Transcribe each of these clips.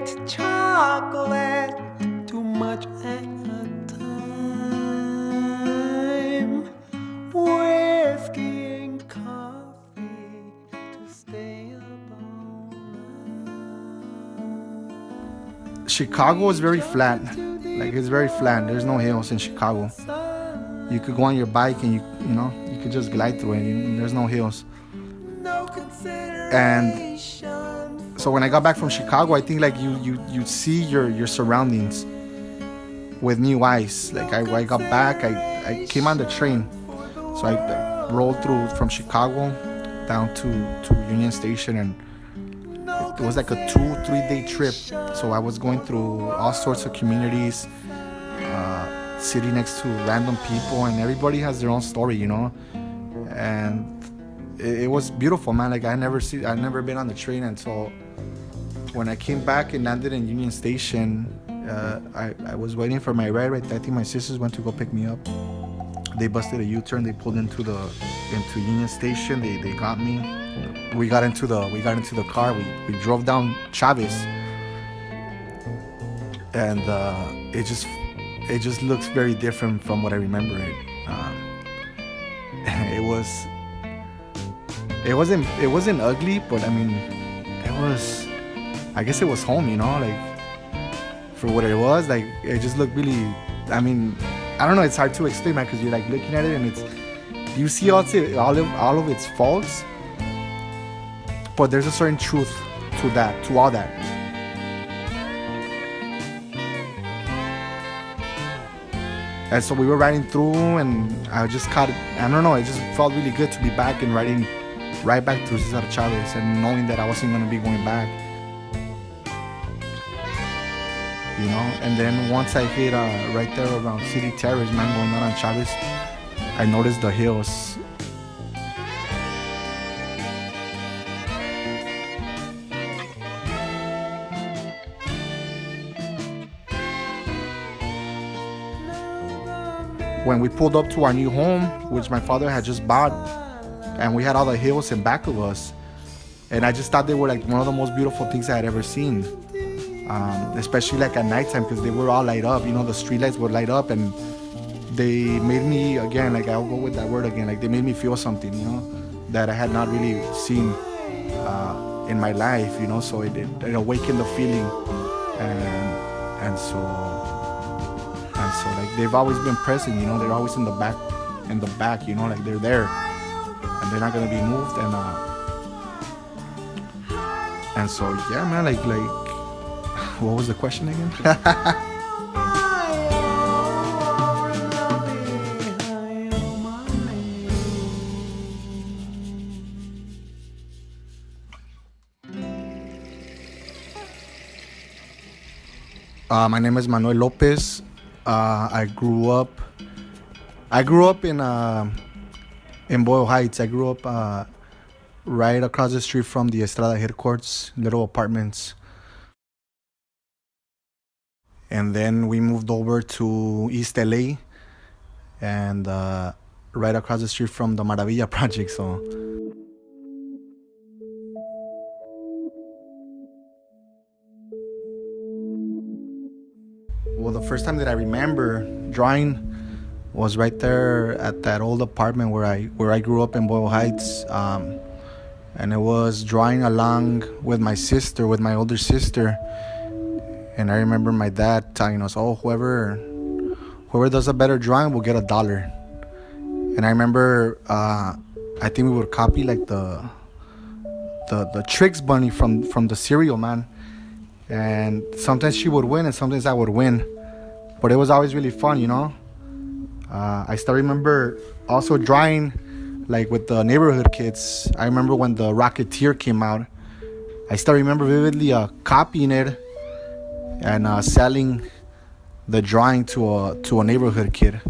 ate chocolate too much at a time. Whiskey and coffee to stay up all night. Chicago is very flat. Like, it's very flat. There's no hills in Chicago. You could go on your bike and you could just glide through it. There's no hills. And so when I got back from Chicago, I think like you see your surroundings with new eyes. Like I got back, I came on the train, so I rolled through from Chicago down to Union Station, and it was like a 2-3 day trip. So I was going through all sorts of communities, sitting next to random people, and everybody has their own story, and it was beautiful, man. Like I never been on the train, and so when I came back and landed in Union Station, I was waiting for my ride right there. I think my sisters went to go pick me up. They busted a U-turn. They pulled into Union Station. They got me. We got into the car. We drove down Chavez, and it just looks very different from what I remember it. It wasn't ugly, but I mean, I guess it was home, like for what it was. Like it just looked really, I mean, I don't know, it's hard to explain, man, because you're like looking at it and you see all of its faults, but there's a certain truth to all that. And so we were riding through, and I just I don't know, it just felt really good to be back and riding right back through Cesar Chavez, and knowing that I wasn't going to be going back. And then once I hit right there around City Terrace, man, going out on Chavez, I noticed the hills. When we pulled up to our new home, which my father had just bought, and we had all the hills in back of us, and I just thought they were like one of the most beautiful things I had ever seen, especially like at nighttime, because they were all light up. The street lights would light up, and they made me, again, like I'll go with that word again, like they made me feel something, that I had not really seen in my life, so it awakened the feeling, and so like they've always been present, they're always in the back, like they're there, and they're not gonna be moved, and so yeah, man, like what was the question again? My name is Manuel Lopez. I grew up in Boyle Heights. I grew up right across the street from the Estrada headquarters, little apartments. And then we moved over to East LA, and right across the street from the Maravilla project. So well, the first time that I remember drawing was right there at that old apartment where I grew up in Boyle Heights, and it was drawing along with my older sister, and I remember my dad telling us, "Oh, whoever does a better drawing will get $1." And I remember, I think we would copy like the Tricks Bunny from the cereal, man. And sometimes she would win and sometimes I would win, but it was always really fun, I still remember also drawing like with the neighborhood kids. I remember when the Rocketeer came out, I still remember vividly copying it and selling the drawing to a neighborhood kid.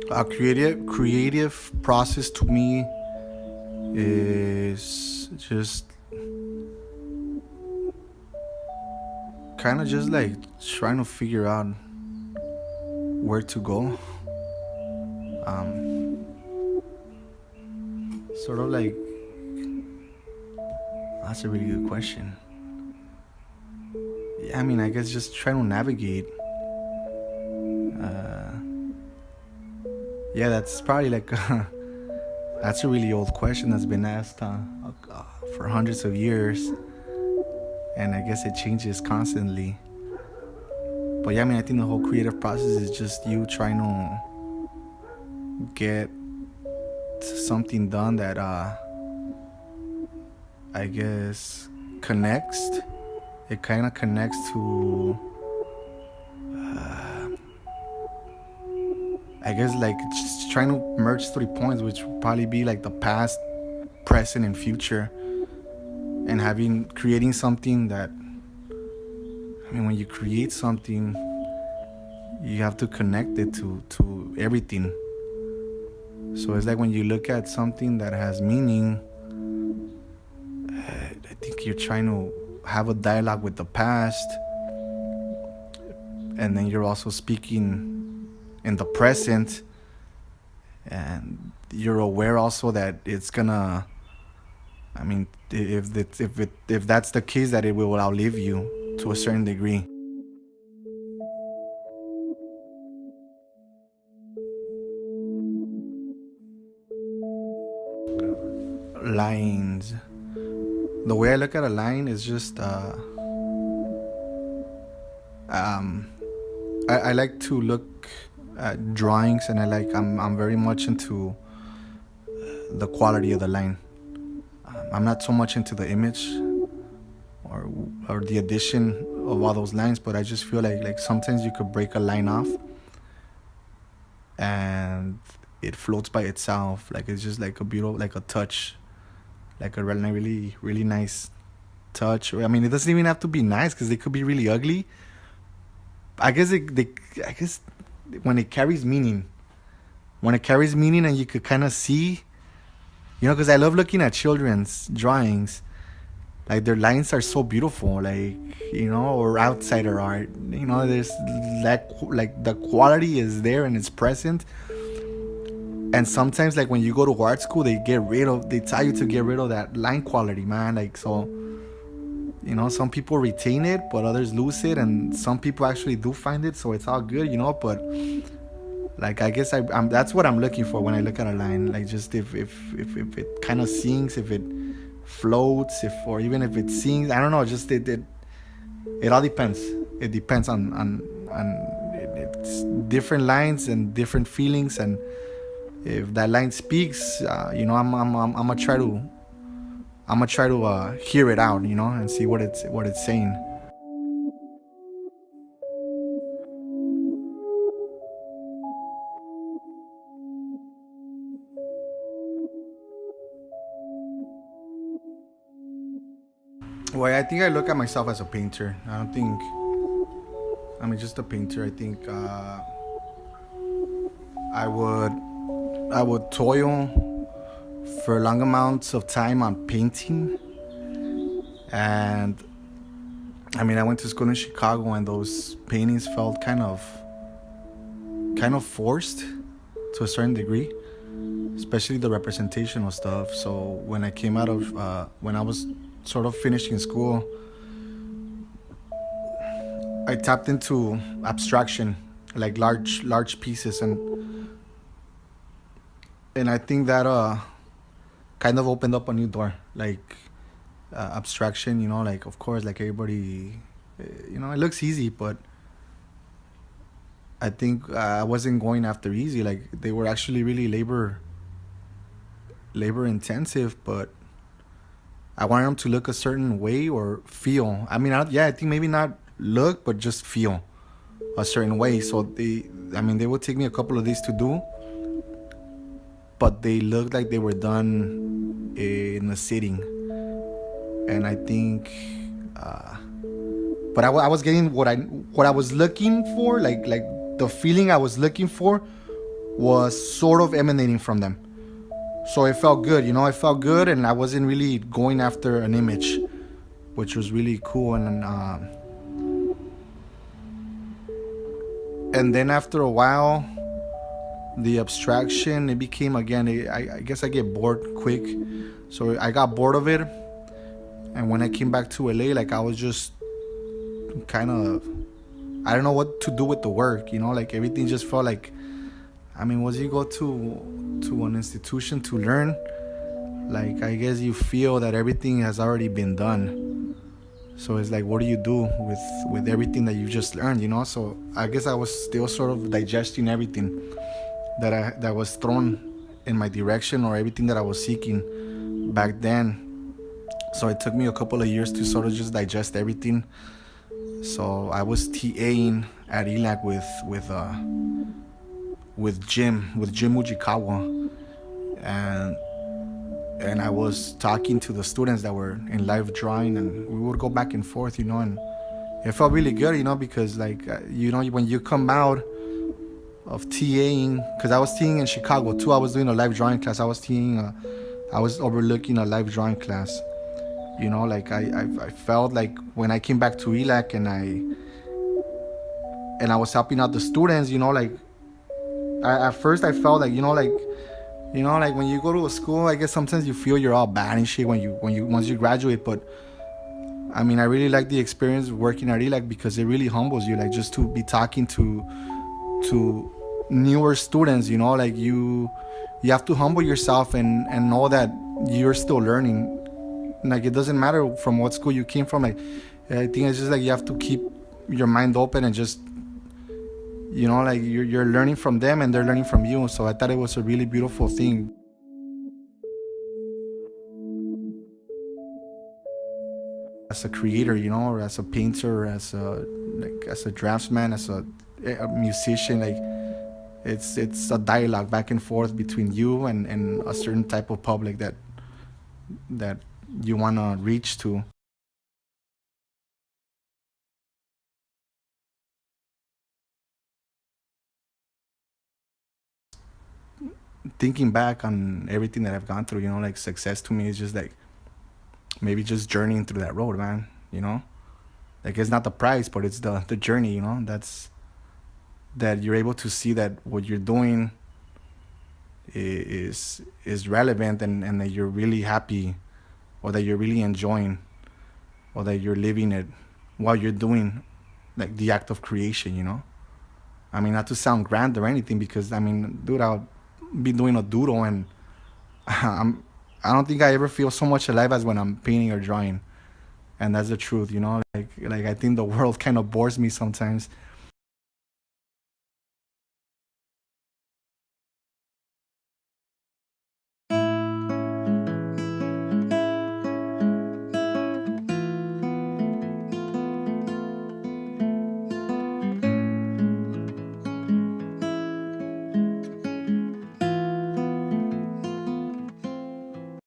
A creative process to me is just kind of just like trying to figure out where to go. Um, sort of like, that's a really good question. Yeah, I mean, I guess just trying to navigate. Uh, yeah, that's probably like that's a really old question that's been asked for hundreds of years, and I guess it changes constantly. But yeah, I mean, I think the whole creative process is just you trying to get something done that I guess connects. It kind of connects to I guess like just trying to merge 3 points, which would probably be like the past, present, and future, and creating something that, I mean, when you create something, you have to connect it to everything. So it's like when you look at something that has meaning, I think you're trying to have a dialogue with the past, and then you're also speaking in the present, and you're aware also that it's gonna, I mean, if that's the case, that it will outlive you to a certain degree. Lines. The way I look at a line is just um I like to look at drawings, and I'm very much into the quality of the line. I'm not so much into the image or the addition of all those lines, but I just feel like sometimes you could break a line off and it floats by itself. Like it's just like a beautiful, like a touch, like a really really nice touch. I mean, it doesn't even have to be nice because they could be really ugly. I guess I guess when it carries meaning, and you could kind of see, because I love looking at children's drawings. Like their lines are so beautiful, or outsider art. There's like the quality is there and it's present. And sometimes, like when you go to art school, they tell you to get rid of that line quality, man. Like, so, some people retain it, but others lose it, and some people actually do find it, so it's all good, But like, I guess I'm that's what I'm looking for when I look at a line. Like, just if it kind of sings, if it floats, or even if it sings, I don't know. Just it all depends. It depends on it's different lines and different feelings, and if that line speaks, I'm gonna try to hear it out, and see what it's saying. Well, I think I look at myself as a painter. I don't think just a painter. I think I would toil for long amounts of time on painting, and I mean, I went to school in Chicago, and those paintings felt kind of forced to a certain degree, especially the representational stuff. So when I came out of when I was sort of finishing school, I tapped into abstraction, like large pieces, and I think that kind of opened up a new door, like abstraction. Like, of course, like everybody, it looks easy, but I think I wasn't going after easy. Like, they were actually really labor intensive, but I wanted them to look a certain way or feel. I mean, I think maybe not look, but just feel a certain way. So they would take me a couple of days to do, but they looked like they were done in a sitting. And I think, but I was getting what I was looking for, like the feeling I was looking for was sort of emanating from them. So it felt good, it felt good, and I wasn't really going after an image, which was really cool. And then after a while, the abstraction, it became again, I guess I get bored quick, so I got bored of it. And when I came back to LA, like I was just kind of, I don't know what to do with the work, like everything just felt like, I mean, once you go to an institution to learn, like I guess you feel that everything has already been done. So it's like, what do you do with everything that you just learned, So I guess I was still sort of digesting everything that was thrown in my direction, or everything that I was seeking back then. So it took me a couple of years to sort of just digest everything. So I was TAing at ELAC with Jim Ujikawa, and I was talking to the students that were in live drawing, and we would go back and forth, and it felt really good, because like when you come out of TAing, because I was TAing in Chicago too. I was doing a live drawing class. I was overlooking a live drawing class. Like I felt like when I came back to ELAC and I was helping out the students, like at first I felt like like when you go to a school, I guess sometimes you feel you're all bad and shit once you graduate. But I mean, I really like the experience working at ELAC because it really humbles you, like just to be talking to newer students, like you have to humble yourself and know that you're still learning. Like it doesn't matter from what school you came from. Like I think it's just like you have to keep your mind open and just like you're learning from them and they're learning from you. So I thought it was a really beautiful thing. As a creator, or as a painter, as a draftsman, as a musician, like it's a dialogue back and forth between you and a certain type of public that you want to reach to. Thinking back on everything that I've gone through, like success to me is just like maybe just journeying through that road, man. Like it's not the price, but it's the journey. That's that you're able to see that what you're doing is relevant, and that you're really happy, or that you're really enjoying, or that you're living it while you're doing like the act of creation. I mean, not to sound grand or anything, because I mean, dude, I'll be doing a doodle and I don't think I ever feel so much alive as when I'm painting or drawing. And that's the truth. Like I think the world kind of bores me sometimes,